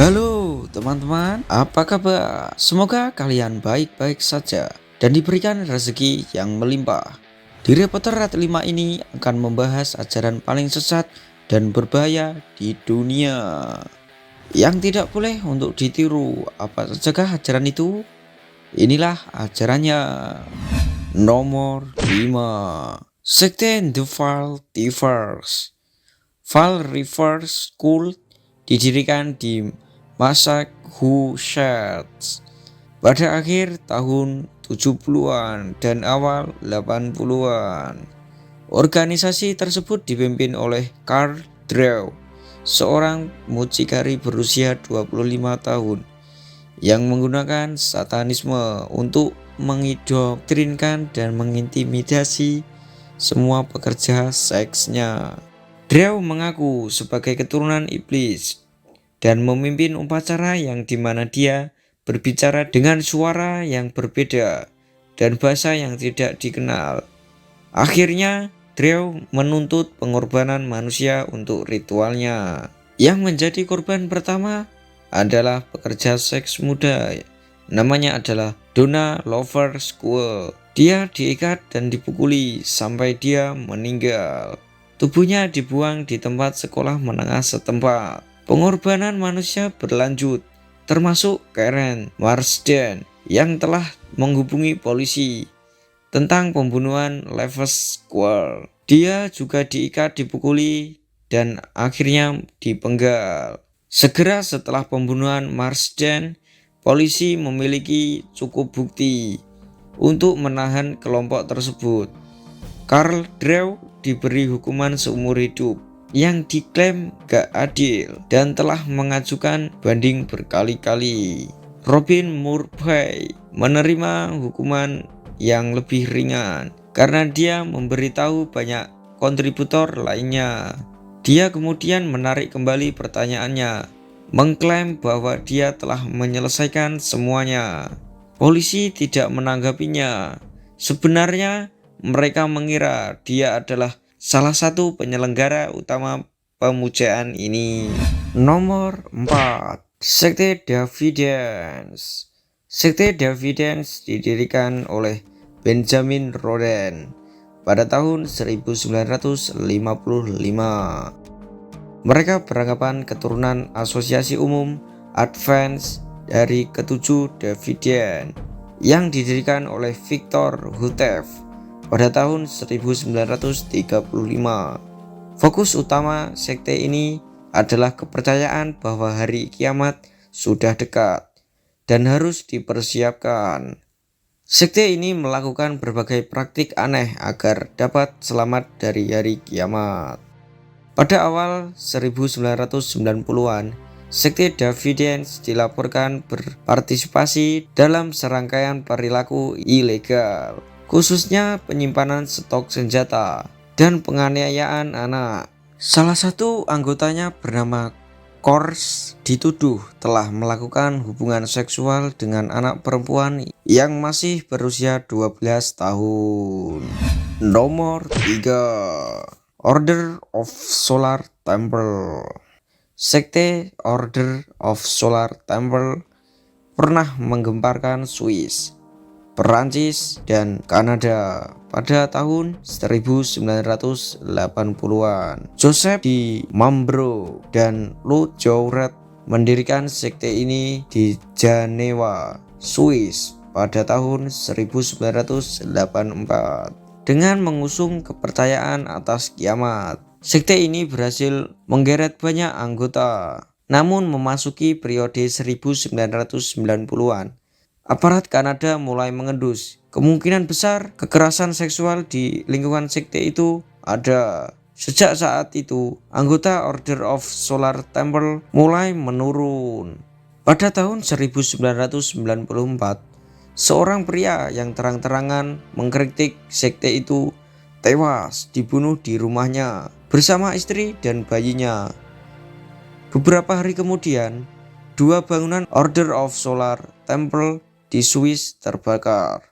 Halo teman-teman, apa kabar? Semoga kalian baik-baik saja dan diberikan rezeki yang melimpah. Di Reporter Red 5 ini akan membahas ajaran paling sesat dan berbahaya di dunia yang tidak boleh untuk ditiru. Apa saja ajaran itu? Inilah ajarannya. Nomor 5, Sekte The Val Reverse. Val Reverse School didirikan di Massachusetts pada akhir tahun 70-an dan awal 80-an. Organisasi tersebut dipimpin oleh Karl Drew, seorang mucikari berusia 25 tahun yang menggunakan satanisme untuk mengindoktrinkan dan mengintimidasi semua pekerja seksnya. Drew mengaku sebagai keturunan iblis dan memimpin upacara yang dimana dia berbicara dengan suara yang berbeda dan bahasa yang tidak dikenal. Akhirnya, Drew menuntut pengorbanan manusia untuk ritualnya. Yang menjadi korban pertama adalah pekerja seks muda. Namanya adalah Donna Lover School. Dia diikat dan dipukuli sampai dia meninggal. Tubuhnya dibuang di tempat sekolah menengah setempat. Pengorbanan manusia berlanjut, termasuk Karen Marsden yang telah menghubungi polisi tentang pembunuhan Levis Square. Dia juga diikat, dipukuli, dan akhirnya dipenggal. Segera setelah pembunuhan Marsden, polisi memiliki cukup bukti untuk menahan kelompok tersebut. Karl Drew diberi hukuman seumur hidup yang diklaim gak adil dan telah mengajukan banding berkali-kali. Robin Murphy menerima hukuman yang lebih ringan karena dia memberitahu banyak kontributor lainnya. Dia kemudian menarik kembali pertanyaannya, mengklaim bahwa dia telah menyelesaikan semuanya. Polisi tidak menanggapinya. Sebenarnya mereka mengira dia adalah salah satu penyelenggara utama pemujaan ini. Nomor 4, Sekte Davidans. Sekte Davidans didirikan oleh Benjamin Roden pada tahun 1955. Mereka beranggapan keturunan Asosiasi Umum Advance dari ketujuh Davidian yang didirikan oleh Victor Houteff pada tahun 1935. Fokus utama sekte ini adalah kepercayaan bahwa hari kiamat sudah dekat dan harus dipersiapkan. Sekte ini melakukan berbagai praktik aneh agar dapat selamat dari hari kiamat. Pada awal 1990-an, Sekte Davidans dilaporkan berpartisipasi dalam serangkaian perilaku ilegal, khususnya penyimpanan stok senjata dan penganiayaan anak. Salah satu anggotanya bernama Kors dituduh telah melakukan hubungan seksual dengan anak perempuan yang masih berusia 12 tahun. Nomor 3, Order of Solar Temple. Sekte Order of Solar Temple pernah menggemparkan Swiss, Perancis, dan Kanada pada tahun 1980-an. Joseph Di Mambro dan Lou Jouret mendirikan sekte ini di Jenewa, Swiss pada tahun 1984 dengan mengusung kepercayaan atas kiamat. Sekte ini berhasil menggeret banyak anggota. Namun memasuki periode 1990-an, aparat Kanada mulai mengendus. Kemungkinan besar kekerasan seksual di lingkungan sekte itu ada. Sejak saat itu, anggota Order of Solar Temple mulai menurun. Pada tahun 1994, seorang pria yang terang-terangan mengkritik sekte itu tewas dibunuh di rumahnya bersama istri dan bayinya. Beberapa hari kemudian, dua bangunan Order of Solar Temple di Swiss terbakar.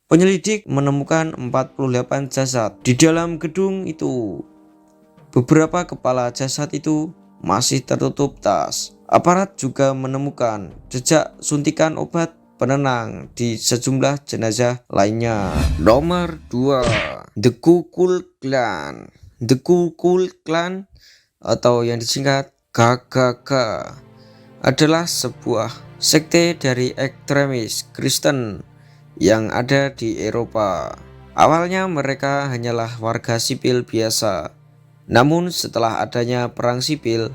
Penyelidik menemukan 48 jasad di dalam gedung itu. Beberapa kepala jasad itu masih tertutup tas Aparat juga menemukan jejak suntikan obat penenang di sejumlah jenazah lainnya. Nomor 2, The Ku Klux Klan. The Ku Klux Klan atau yang disingkat KKK adalah sebuah sekte dari ekstremis Kristen yang ada di Eropa. Awalnya mereka hanyalah warga sipil biasa. Namun setelah adanya perang sipil,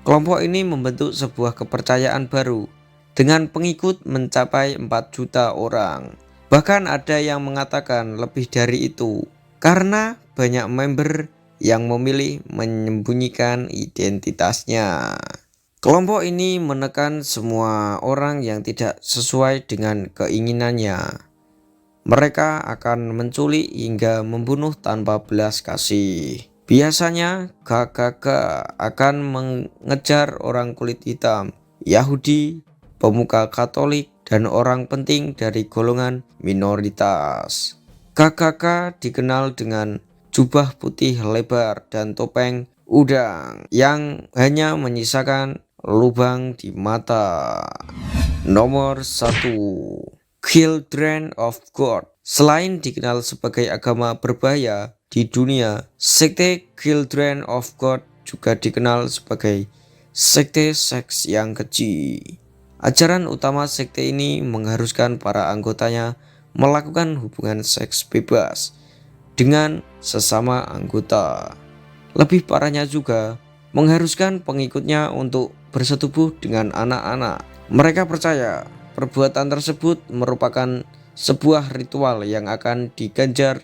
kelompok ini membentuk sebuah kepercayaan baru dengan pengikut mencapai 4 juta orang. Bahkan ada yang mengatakan lebih dari itu karena banyak member yang memilih menyembunyikan identitasnya. Kelompok ini menekan semua orang yang tidak sesuai dengan keinginannya. Mereka akan menculik hingga membunuh tanpa belas kasih. Biasanya KKK akan mengejar orang kulit hitam, Yahudi, pemuka Katolik, dan orang penting dari golongan minoritas. KKK dikenal dengan jubah putih lebar dan topeng udang yang hanya menyisakan lubang di mata. Nomor 1, Children of God. Selain dikenal sebagai agama berbahaya di dunia, sekte Children of God juga dikenal sebagai sekte seks yang keji. Ajaran utama sekte ini mengharuskan para anggotanya melakukan hubungan seks bebas dengan sesama anggota. Lebih parahnya juga, mengharuskan pengikutnya untuk bersetubuh dengan anak-anak. Mereka percaya perbuatan tersebut merupakan sebuah ritual yang akan diganjar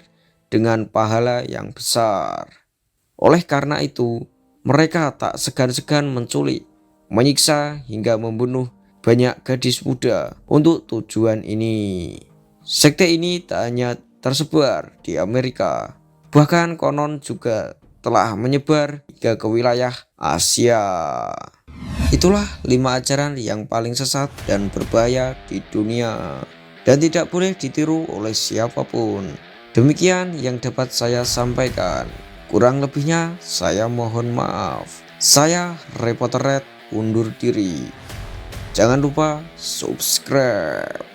dengan pahala yang besar. Oleh karena itu, mereka tak segan-segan menculik, menyiksa hingga membunuh banyak gadis muda untuk tujuan ini. Sekte ini tak hanya tersebar di Amerika, bahkan konon juga telah menyebar hingga ke wilayah Asia. Itulah 5 ajaran yang paling sesat dan berbahaya di dunia dan tidak boleh ditiru oleh siapapun. Demikian yang dapat saya sampaikan. Kurang lebihnya saya mohon maaf. Saya Reporter Red undur diri. Jangan lupa subscribe.